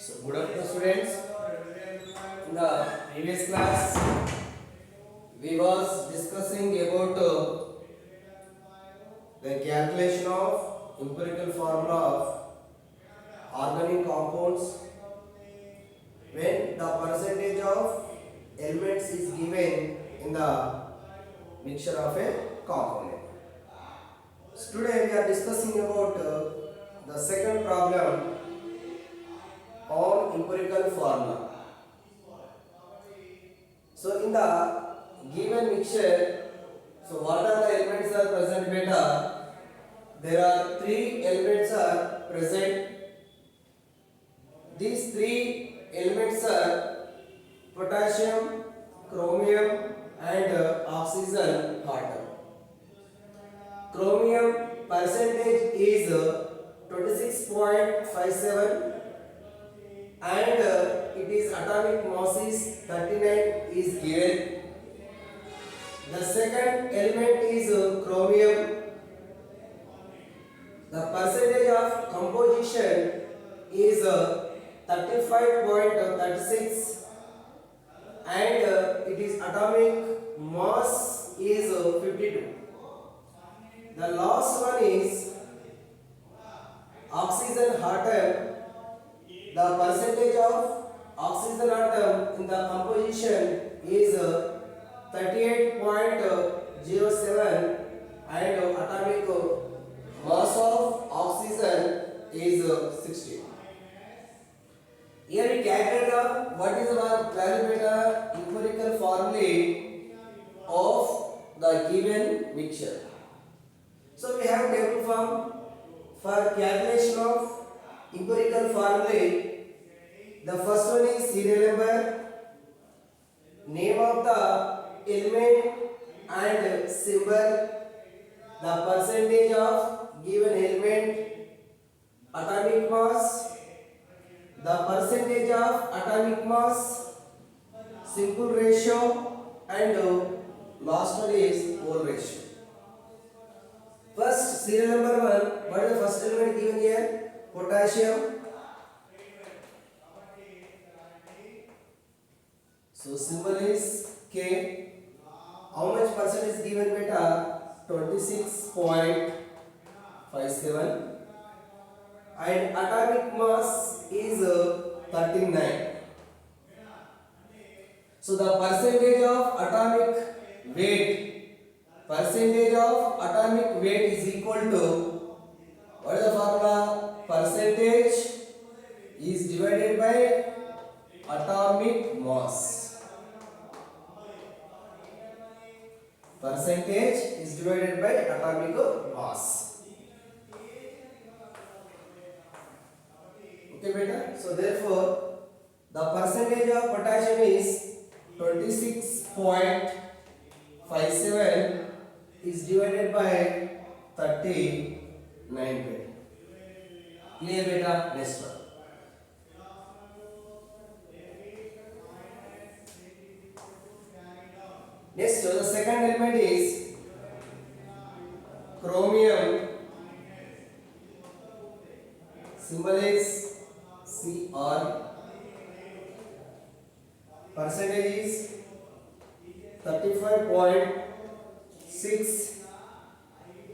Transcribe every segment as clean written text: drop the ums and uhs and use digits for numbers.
So good afternoon students. In the previous class we was discussing about the calculation of empirical formula of organic compounds when the percentage of elements is given in the mixture of a component. So today we are discussing about the second problem on empirical formula. So in the given mixture, so what are the elements are present beta? There are three elements are present. These three elements are potassium, chromium and oxygen atom. Chromium percentage is 26.57 and it is atomic mass is 39 is given. The second element is chromium. The percentage of composition is 35.36 and it is atomic mass is 52. The last one is oxygen atom. The percentage of oxygen atom in the composition is 38.07 and atomic mass of oxygen is 60. Here we calculate what is our parameter empirical formulae of the given mixture. So we have table form for calculation of empirical formulae. The first one is serial number, name of the element and symbol, the percentage of given element, atomic mass, the percentage of atomic mass, simple ratio and last one is whole ratio. First serial number 1, what is the first element given here? Potassium. So symbol is K. How much percent is given beta? 26.57 and atomic mass is 39. So the percentage of atomic weight is equal to, what is the formula? Percentage is divided by atomic mass. Percentage is divided by atomic mass. Okay beta. So therefore the percentage of potassium is 26.57 is divided by 39 beta. Clear beta? Next one. Next, the second element is chromium. Symbol is Cr. Percentage is 35.6.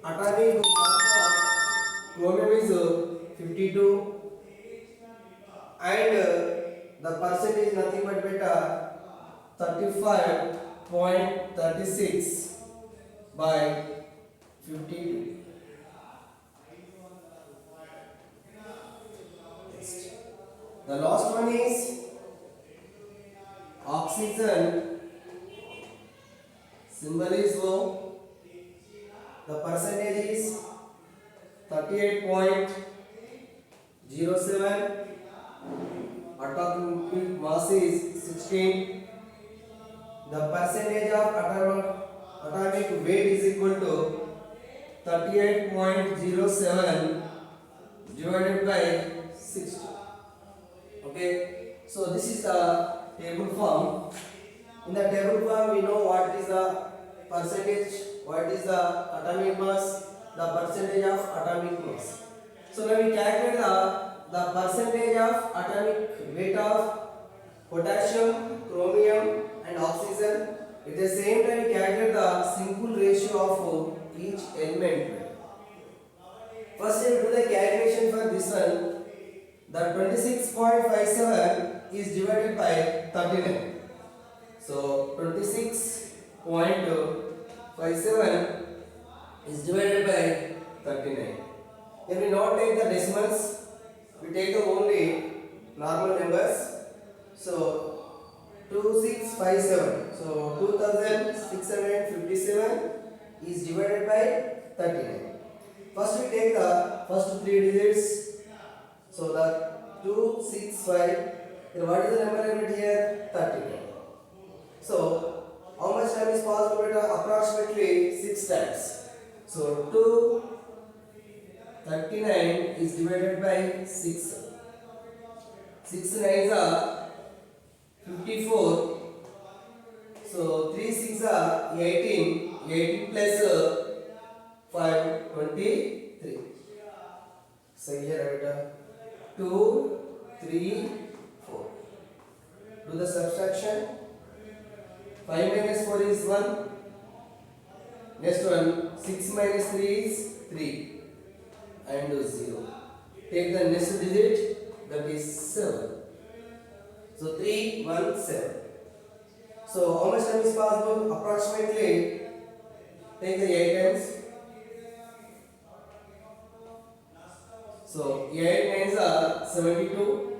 Atomic mass of chromium is 52 and the percentage is nothing but beta 35.36 by 52. Next. The last one is oxygen. Symbol is O. The percentage is 38.07. Atomic mass is 16. The percentage of atomic weight is equal to 38.07 divided by 60. Okay. So this is the table form. In the table form we know what is the percentage, what is the atomic mass, the percentage of atomic mass. So when we calculate the percentage of atomic potassium, chromium and oxygen. At the same time, we calculate the simple ratio of each element. First, we will do the calculation for this one. The 26.57 is divided by 39. So 26.57 is divided by 39. Here we not take the decimals, we take the only normal numbers. So 2657. So 2657 is divided by 39. First we take the first three digits. So the 265. Then what is the number limit here? 39. So how much time is possible? Approximately 6 times. So 239 is divided by 6. 6 nines are 54. So 3 6 are 18. 18 plus 5 23. So here 2 3 4. Do the subtraction. 5 minus 4 is 1. Next one, 6 minus 3 is 3 and 0. Take the next digit, that is 7. So 3 1 7. So how much time is possible? Approximately take the 8 times. So 8 nines are 72.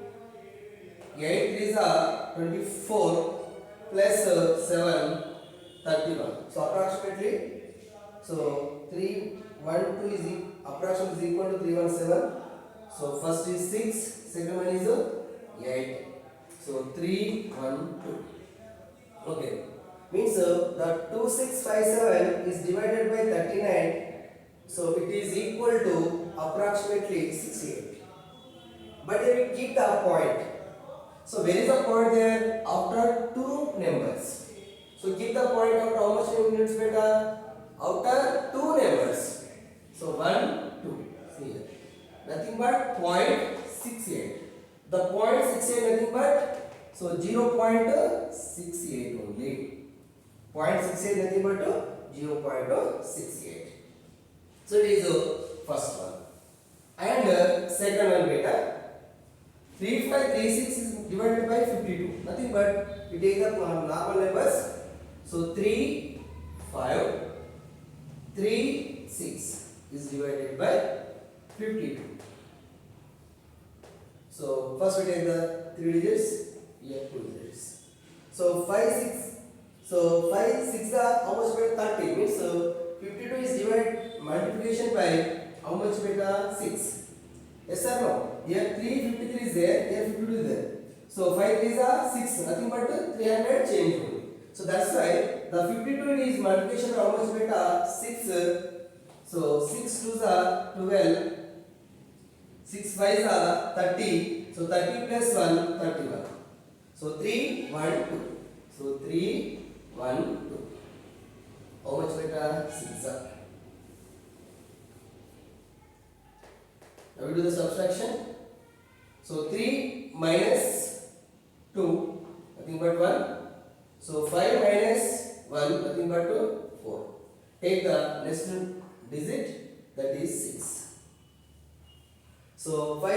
8 threes are 24 plus 7 31. So approximately, so 3 1 2 is approximately equal to 317. So first is 6, second one is 8. So 3 1 2. Okay, means the 2657 is divided by 39. So it is equal to approximately 68. But if we keep the point, so where is the point there? After two numbers. So keep the point out. How much units beta? After two numbers. So 1 2. See here. Nothing but 0.68. The 0.68 nothing but, so 0.68 only. 0.68 nothing but 0.68. So it is the first one. And second one beta. 3536 is divided by 52. Nothing but we take the normal numbers. So 3 5 3 6 is divided by 52. So first we take the three digits. Here 2 digits. So 5 6. So 5 6 are how much beta? 30. Means 52 is divided multiplication by how much beta? 6. Yes or no? Here 353 is there, here 52 is there. So 5 3s are 6, nothing but 300 change only. So that's why the 52 is multiplication of how much beta? 6. So 6 2s are 12, 6 5s are 30. So 30 plus 1, 31. So 3 1 2. So 3 1 2. How much beta? 6. Now we do the subtraction. So 3 minus 2, nothing but 1. So 5 minus 1, nothing but 4. Take the next digit, that is 6. So 5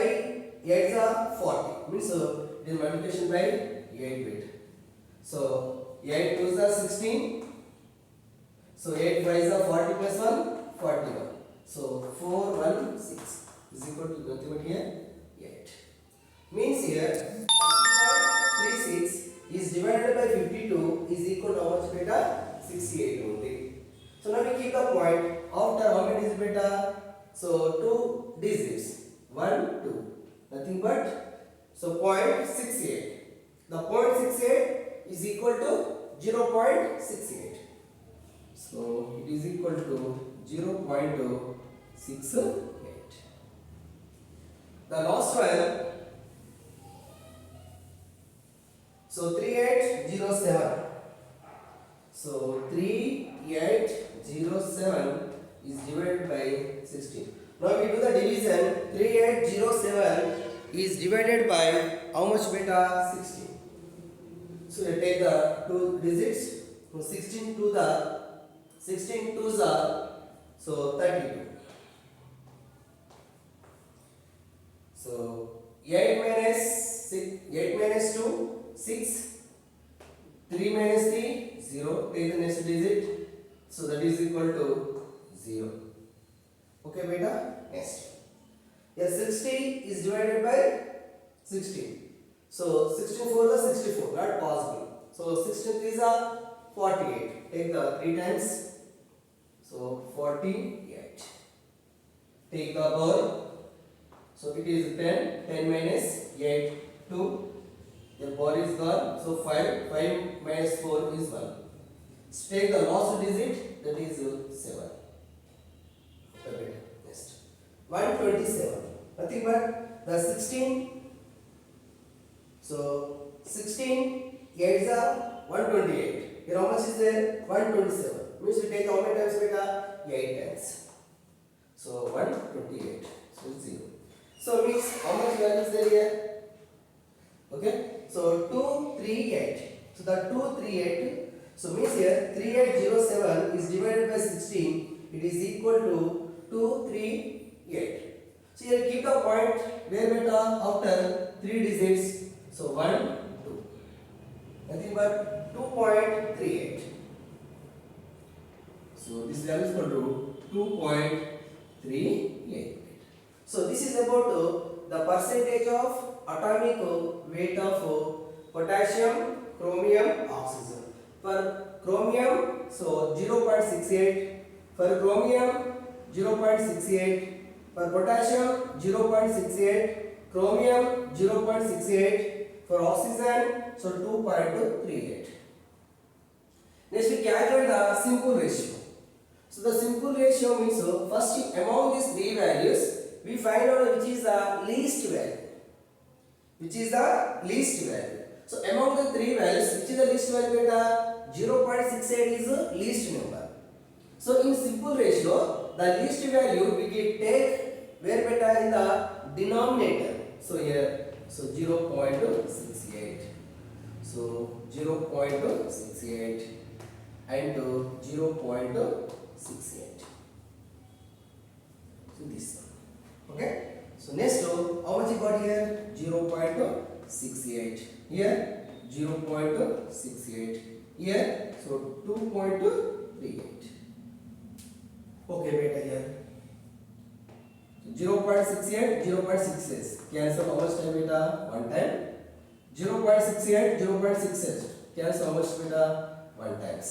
8s are 40. Means it is multiplication by 8 bit. So 8 2s are 16. So 8 5s are 40 plus 1, 41. So 4 1 6 is equal to nothing but here 8. Means here 36 is divided by 52 is equal to how much beta? 68 only. So now we keep the point. After how many is beta? So 2 digits. 1 2. Nothing but, so 0.68. The 0.68 is equal to 0.68. So it is equal to 0.68. The last one. So 3807. So 3807 is divided by 16. Now we do the division. 3807 is divided by how much beta? 16. So you take the two digits. So 16 to the 16 twos are so 32. So 8 minus 6, 8 minus 2, 6. 3 minus 3, 0. Take the next digit. So that is equal to 0. Okay, beta. Next. Here 60 is divided by 16. So 16 for the 64. Not possible. So 16 is a 48. Take the 3 times. So 48. Take the power. So it is 10. 10 minus 8, 2. The power is gone. So 5. 5 minus 4 is 1. Take the last digit. That is 7. Okay. Next. 127. Nothing but the 16. So 16 8s are 128. Here how much is there? 127. Means we take how many times beta? 8 times. So 128. So 0. So means how much value is there here? Okay. So 238. So the 238. So means here 3807 is divided by 16. It is equal to 238. So here keep the point where beta after 3 digits. So 1, 2. Nothing but 2.38. So this value is equal to 2.38. So this is about the percentage of atomic weight of potassium, chromium, oxygen. For chromium, so 0.68. For chromium, 0.68. For potassium, 0.68. Chromium, 0.68. For oxygen, so 2.38. Next we calculate the simple ratio. So the simple ratio means first among these three values we find out which is the least value. Which is the least value. So among the three values, which is the least value beta? 0.68 is the least number. So in simple ratio, the least value we can take where beta in the denominator. So here, so 0.68. So 0.68 and 0.68. So this one. Okay. So next, how much you got here? 0.68. Here 0.68. Here so 2.38. Okay, beta here. So 0.68, 0.66. Cancel how much time beta? 1 time. 0.68, 0.68. Cancel how much beta? 1 times.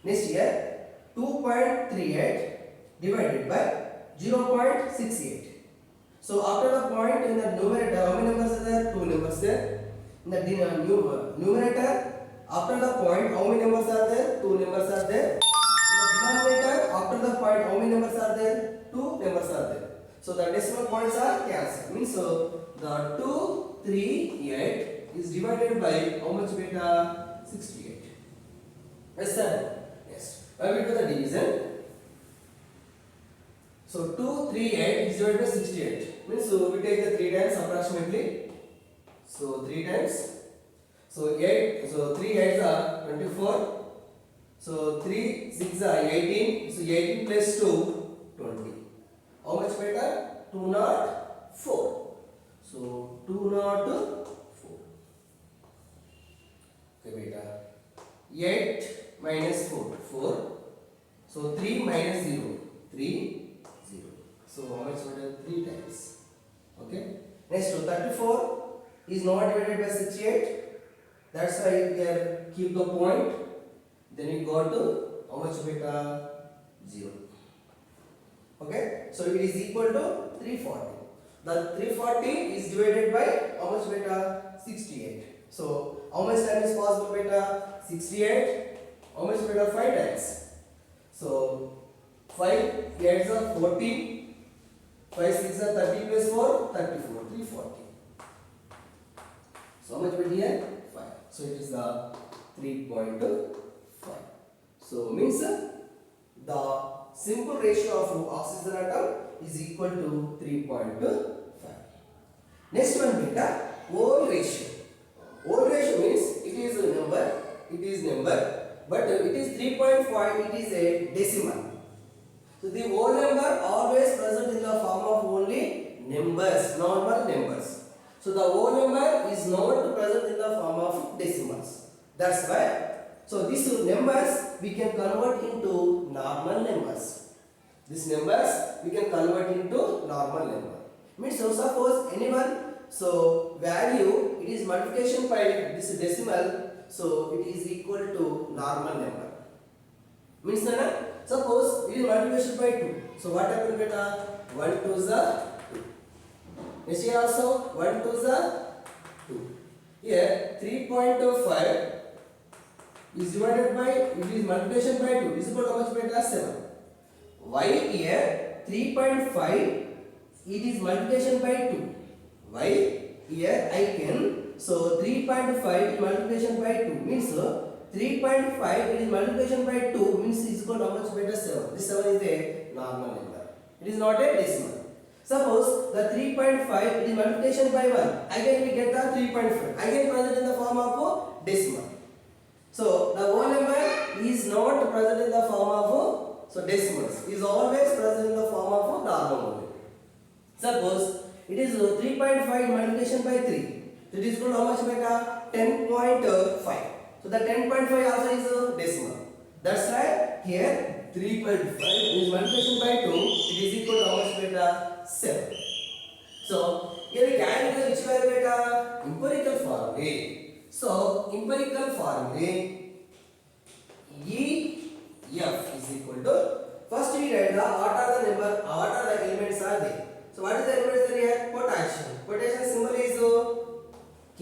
Next here 2.38 divided by 0.68. So after the point in the numerator, how many numbers are there? 2 numbers there. In the numerator, after the point, how many numbers are there? 2 numbers are there. In the denominator, after the point, how many numbers are there? 2 numbers are there. So the decimal points are cancelled. Means so the 238 is divided by how much beta? 68. Yes sir. Yes. Now we do the division. So 238 is divided by 68. Means so we take the 3 times approximately. So 3 times. So 8. So 3 8s are 24. So 3 6 are 18. So 18 plus 2 20. How much beta? 204. So 204. Okay beta. 8 minus 4 4. So 3 minus 0 3. So how much beta? 3 times. Okay. Next to 34 is not divided by 68. That's why you can keep the point. Then you got to how much beta? 0. Okay. So it is equal to 340. The 340 is divided by how much beta? 68. So how much time is possible beta? 68. How much beta? 5 times. So 5 8s are 14. 5 6 are 30 plus 4 34 340. So how much beta here? 5. So it is the 3.5. So means the simple ratio of oxygen atom is equal to 3.5. Next one beta, mole ratio. Mole ratio means it is a number 3.5 it is a decimal. So the whole number always present in the form of only numbers, normal numbers. So the whole number is not present in the form of decimals. That's why. So these numbers we can convert into normal numbers. These numbers we can convert into normal number. Means so suppose anyone, so value it is multiplication by this decimal, so it is equal to normal number. Means na, suppose it is multiplication by 2. So what happened beta? 1 2 is 2. Next here also 1 2 is 2. Here 3.5 is divided by, it is multiplication by 2. This is equal to how much beta? 7. Why here 3.5 it is multiplication by 2? Why here I can, so 3.5 is multiplication by 2 means 3.5 it is multiplication by 2 means is equal to how much beta? 7. This 7 is a normal number. It is not a decimal. Suppose the 3.5 it is multiplication by 1. Again we get the 3.5. Again present in the form of decimal. So the whole number is not present in the form of decimals. Is always present in the form of normal only. Suppose it is 3.5 multiplication by 3. So it is equal to how much beta? 10.5. So the 10.5 also is a decimal. That's why here 3.5 is multiplication by 2. It is equal to how much beta? 7. So here we calculate which value beta? Empirical formula. So empirical formula EF is equal to, first we write the what are the number, what are the elements are there. So what is the elements are here? Potassium. Potassium symbol is K.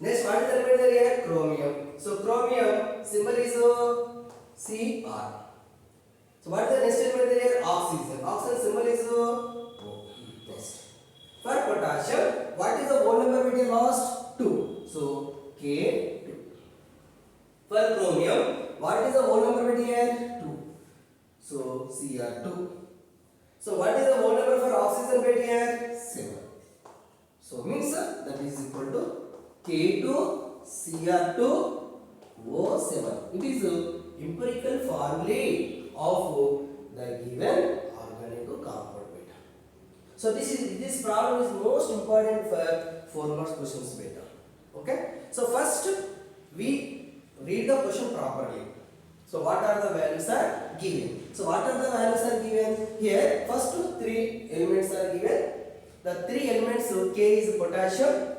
Next what is the element are here? Chromium. So chromium symbol is Cr. So what is the next element are here? Oxygen. Oxygen symbol is O. Next. For potassium, what is the whole number we lost? 2. So K2. For chromium, what is the whole number here? 2. So Cr2. So what is the whole number for oxygen bit here? 7. So means that is equal to K2 Cr2 O7. It is empirical formula of the given organic compound beta. So this problem is most important for 4 marks questions beta. Okay. So first we read the question properly. So what are the values are given? So what are the values are given? Here first 3 elements are given. The 3 elements, so K is potassium,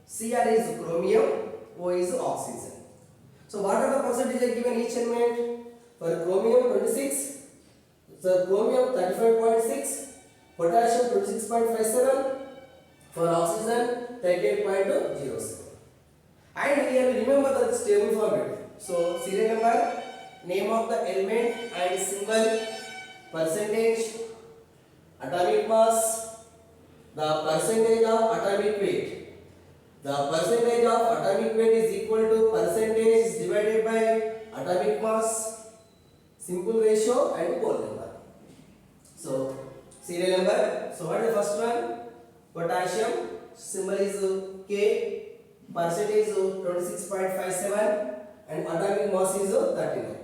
Cr is chromium, O is oxygen. So what are the percentages given each element? For chromium 26, so chromium 35.6, potassium 26.57, for oxygen 38.07. And here we remember the table format. So serial number, name of the element and symbol, percentage, atomic mass, the percentage of atomic weight. The percentage of atomic weight is equal to percentage divided by atomic mass, simple ratio and whole number. So serial number, so what is the first one? Potassium, symbol is K, percentage is 26.57 and atomic mass is 39.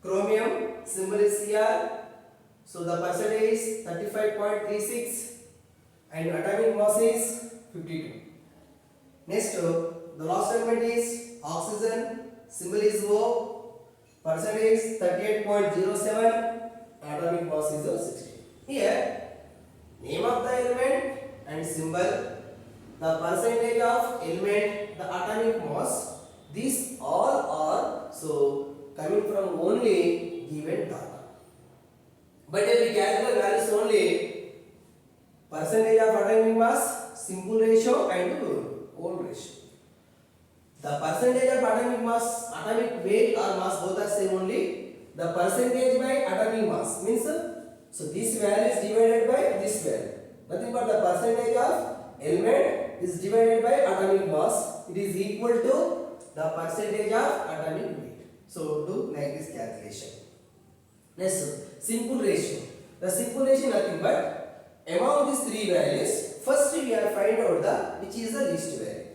Chromium, symbol is Cr, so the percentage is 35.36 and atomic mass is 52. Next, the last element is oxygen, symbol is O, percentage 38.07, atomic mass is 60. Here, name of the element and symbol, the percentage of element, the atomic mass, these all are so coming from only given data. But if we calculate values only, percentage of atomic mass, simple ratio and whole ratio. The percentage of atomic mass, atomic weight or mass both are same only. The percentage by atomic mass means, so this value is divided by this value. Nothing but the percentage of element is divided by atomic mass. It is equal to the percentage of atomic weight. So do like this calculation. Next, simple ratio. The simple ratio nothing but among these 3 values, first we have find out which is the least value.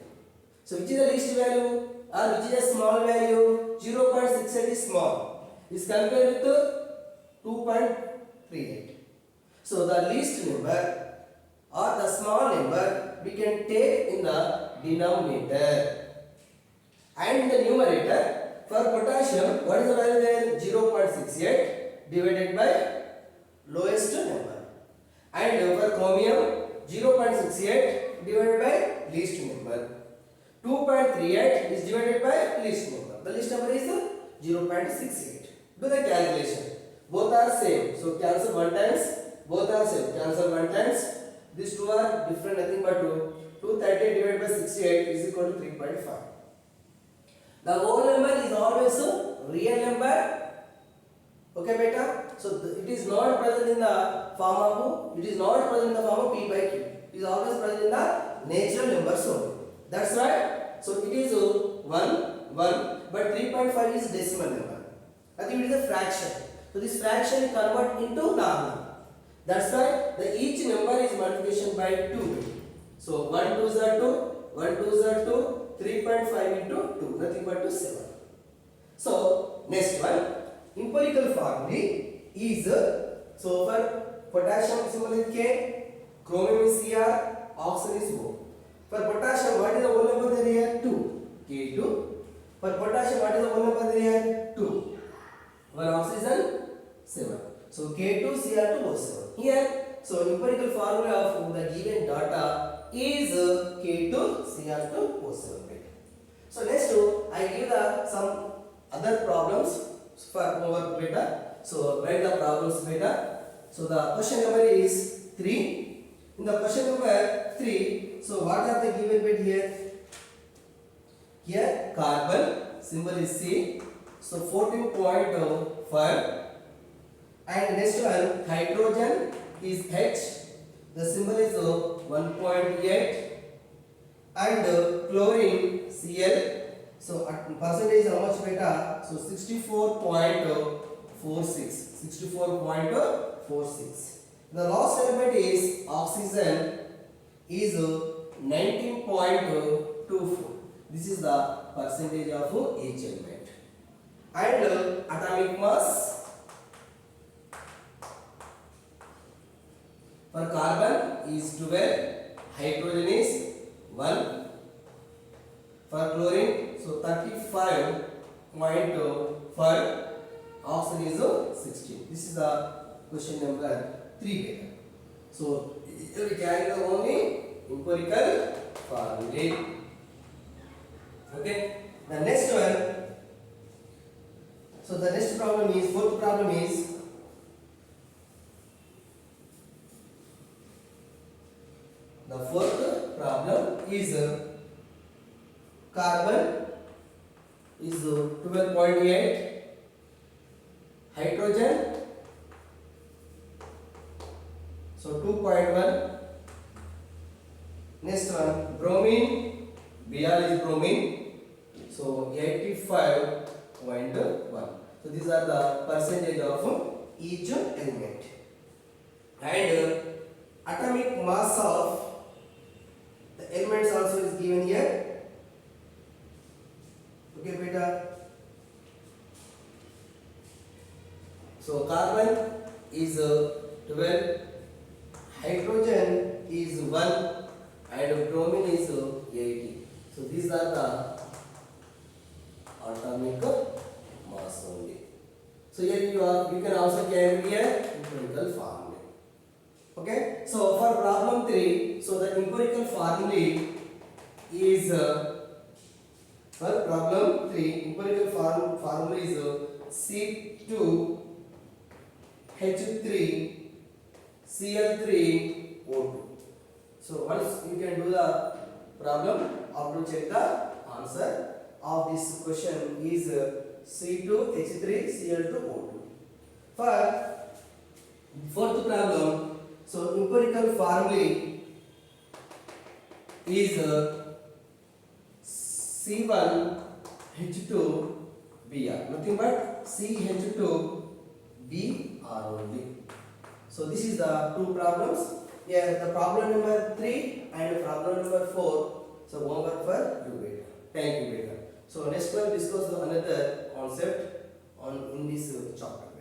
So which is the least value or which is a small value? 0.68 is small. Is compared with 2.38. So the least number or the small number we can take in the denominator. And in the numerator, for potassium, what is the value there? 0.68 divided by lowest number. And for chromium, 0.68 divided by least number. 2.38 is divided by least number. The least number is 0.68. Do the calculation. Both are same. So cancel one times. Both are same. Cancel one times. These two are different, nothing but 2. 230 divided by 68 is equal to 3.5. The whole number is always a real number. Okay, beta. So it is not present in the form of P by Q. It is always present in the natural numbers only. That's right. So it is 1, but 3.5 is decimal number. I think it is a fraction. So this fraction is converted into normal. That's why each number is multiplication by 2. So 1 2s are 2, 1 2s are 2, 3.5 into 2, nothing but 7. So next one, empirical formula is, so for potassium symbol is K, chromium is Cr, oxygen is O. For potassium, what is the whole number there here? 2, K2. For potassium, what is the whole number there here? 2. For oxygen, 7. So K2 Cr2 O7. Here, so empirical formula of the given data is K2 Cr2 O7. So next, I give some other problems for our beta. So write the problems beta. So the question number is 3. In the question number 3, so what are the given bit here? Here carbon symbol is C. So 14.5. And next one, hydrogen is H. The symbol is 1.8. And chlorine Cl. So percentage how much beta? So 64.46. 64.46. The last element is oxygen is 19.24. This is the percentage of each element. And atomic mass. For carbon is 12, hydrogen is 1. For chlorine, so 35.5, oxygen is 16. This is the question number 3 beta. So we carry the only empirical formula. Okay. The next one. So the next problem is, fourth problem is, the fourth problem is carbon is 12.8, hydrogen so 2.1. Next one, bromine, Br is bromine, so 85.1. So these are the percentage of each element. And atomic mass of the elements also is given here. Okay, beta. So carbon is 12, hydrogen is 1, and bromine is 80. So these are the atomic mass only. So here you can also carry here empirical formula. Okay. So for problem 3, so the empirical formula is for problem 3, empirical formula is C2H3Cl3O2. So once you can do the problem, after check the answer of this question is C2H3Cl2O2. For fourth problem, so empirical formula is C1H2Br, nothing but CH2Br only. So this is the two problems. Here the problem number 3 and problem number 4. So homework for you beta. Thank you beta. So next we'll discuss the another concept on in this chapter.